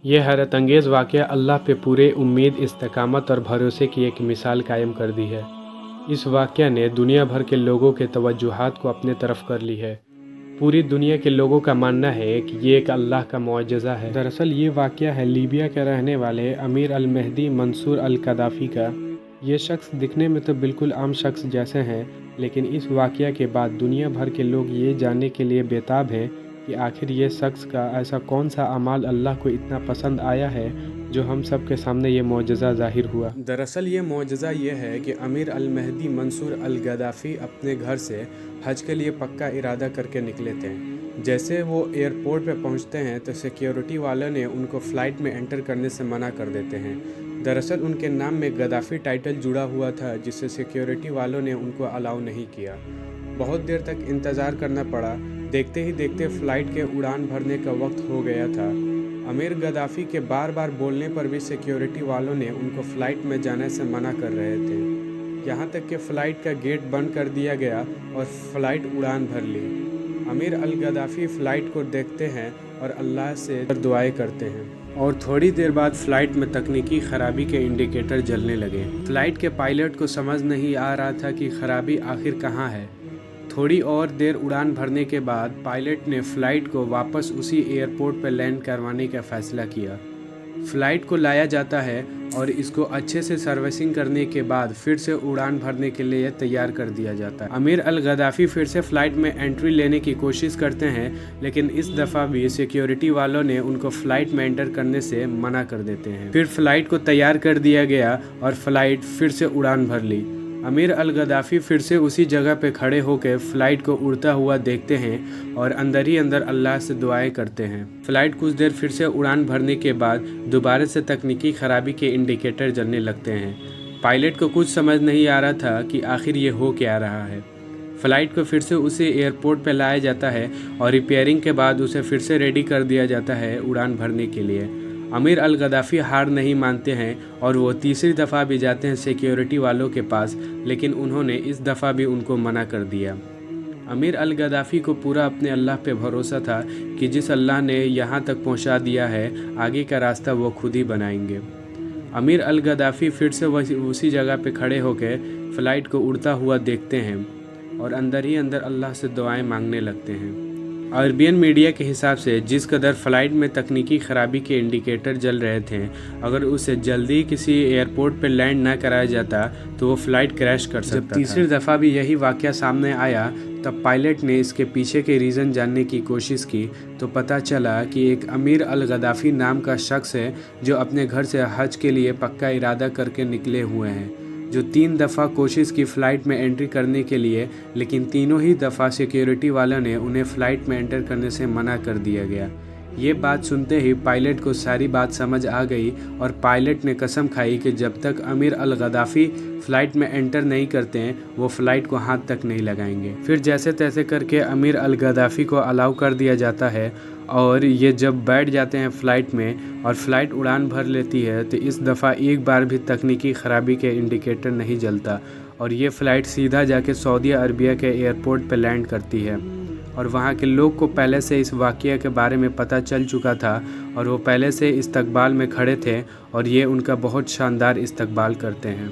ये हैरत अंगेज़ वाक़या अल्लाह पे पूरे उम्मीद, इस्तिक़ामत और भरोसे की एक मिसाल कायम कर दी है। इस वाक़या ने दुनिया भर के लोगों के तवज्जुहात को अपने तरफ कर ली है। पूरी दुनिया के लोगों का मानना है कि ये एक अल्लाह का मुअज्जिज़ा है। दरअसल ये वाक़या है लीबिया के रहने वाले अमीर अल मेहदी मंसूर अल कदाफ़ी का। ये शख्स दिखने में तो बिल्कुल आम शख्स जैसे हैं, लेकिन इस वाक़या के बाद दुनिया भर के लोग ये जानने के लिए बेताब हैं कि आखिर ये शख्स का ऐसा कौन सा अमाल अल्लाह को इतना पसंद आया है जो हम सब के सामने ये मुअज्जिज़ा ज़ाहिर हुआ। दरअसल ये मुअज्जिज़ा ये है कि अमीर अल मेहदी मंसूर अल गद्दाफ़ी अपने घर से हज के लिए पक्का इरादा करके निकले थे। जैसे वो एयरपोर्ट पे पहुंचते हैं तो सिक्योरिटी वालों ने उनको फ़्लाइट में एंटर करने से मना कर देते हैं। दरअसल उनके नाम में गद्दाफ़ी टाइटल जुड़ा हुआ था, जिससे सिक्योरिटी वालों ने उनको अलाउ नहीं किया। बहुत देर तक इंतज़ार करना पड़ा। देखते ही देखते फ़्लाइट के उड़ान भरने का वक्त हो गया था। अमीर गद्दाफ़ी के बार बार बोलने पर भी सिक्योरिटी वालों ने उनको फ़्लाइट में जाने से मना कर रहे थे। यहाँ तक कि फ़्लाइट का गेट बंद कर दिया गया और फ़्लाइट उड़ान भर ली। अमीर अल गद्दाफ़ी फ़्लाइट को देखते हैं और अल्लाह से दुआएं करते हैं, और थोड़ी देर बाद फ़्लाइट में तकनीकी ख़राबी के इंडिकेटर जलने लगे। फ़्लाइट के पायलट को समझ नहीं आ रहा था कि ख़राबी आखिर कहाँ है। थोड़ी और देर उड़ान भरने के बाद पायलट ने फ़्लाइट को वापस उसी एयरपोर्ट पर लैंड करवाने का फ़ैसला किया। फ़्लाइट को लाया जाता है और इसको अच्छे से सर्विसिंग करने के बाद फिर से उड़ान भरने के लिए तैयार कर दिया जाता है। अमीर अल गद्दाफ़ी फिर से फ़्लाइट में एंट्री लेने की कोशिश करते हैं, लेकिन इस दफ़ा भी सिक्योरिटी वालों ने उनको फ़्लाइट में एंटर करने से मना कर देते हैं। फिर फ़्लाइट को तैयार कर दिया गया और फ़्लाइट फिर से उड़ान भर ली। अमीर अल गद्दाफ़ी फिर से उसी जगह पे खड़े होकर फ़्लाइट को उड़ता हुआ देखते हैं और अंदर ही अंदर अल्लाह से दुआएं करते हैं। फ़्लाइट कुछ देर फिर से उड़ान भरने के बाद दोबारा से तकनीकी ख़राबी के इंडिकेटर जलने लगते हैं। पायलट को कुछ समझ नहीं आ रहा था कि आखिर ये हो क्या रहा है। फ़्लाइट को फिर से उसी एयरपोर्ट पर लाया जाता है और रिपेयरिंग के बाद उसे फिर से रेडी कर दिया जाता है उड़ान भरने के लिए। अमीर अल गद्दाफ़ी हार नहीं मानते हैं और वो तीसरी दफ़ा भी जाते हैं सिक्योरिटी वालों के पास, लेकिन उन्होंने इस दफ़ा भी उनको मना कर दिया। अमीर अल गद्दाफ़ी को पूरा अपने अल्लाह पे भरोसा था कि जिस अल्लाह ने यहाँ तक पहुँचा दिया है, आगे का रास्ता वो खुद ही बनाएंगे। अमीर अल गद्दाफ़ी फिर से उसी जगह पे खड़े होकर फ़्लाइट को उड़ता हुआ देखते हैं और अंदर ही अंदर अल्लाह से दुआएं मांगने लगते हैं। अरबियन मीडिया के हिसाब से जिस कदर फ़्लाइट में तकनीकी ख़राबी के इंडिकेटर जल रहे थे, अगर उसे जल्दी किसी एयरपोर्ट पर लैंड न कराया जाता तो वो फ़्लाइट क्रैश कर सकता था। जब तीसरी दफ़ा भी यही वाक़या सामने आया, तब पायलट ने इसके पीछे के रीज़न जानने की कोशिश की तो पता चला कि एक अमीर अल गद्दाफ़ी नाम का शख्स है जो अपने घर से हज के लिए पक्का इरादा करके निकले हुए हैं, जो 3 दफ़ा कोशिश की फ़्लाइट में एंट्री करने के लिए, लेकिन तीनों ही दफ़ा सिक्योरिटी वालों ने उन्हें फ़्लाइट में एंटर करने से मना कर दिया गया। ये बात सुनते ही पायलट को सारी बात समझ आ गई और पायलट ने कसम खाई कि जब तक अमीर अल गद्दाफ़ी फ़्लाइट में एंटर नहीं करते हैं वो फ़्लाइट को हाथ तक नहीं लगाएंगे। फिर जैसे तैसे करके अमीर अल गद्दाफ़ी को अलाउ कर दिया जाता है और ये जब बैठ जाते हैं फ़्लाइट में और फ़्लाइट उड़ान भर लेती है तो इस दफ़ा एक बार भी तकनीकी ख़राबी के इंडिकेटर नहीं जलता और ये फ़्लाइट सीधा जाके सऊदी अरबिया के एयरपोर्ट पर लैंड करती है। और वहाँ के लोग को पहले से इस वाक़या के बारे में पता चल चुका था और वो पहले से इस्तकबाल में खड़े थे और ये उनका बहुत शानदार इस्तकबाल करते हैं।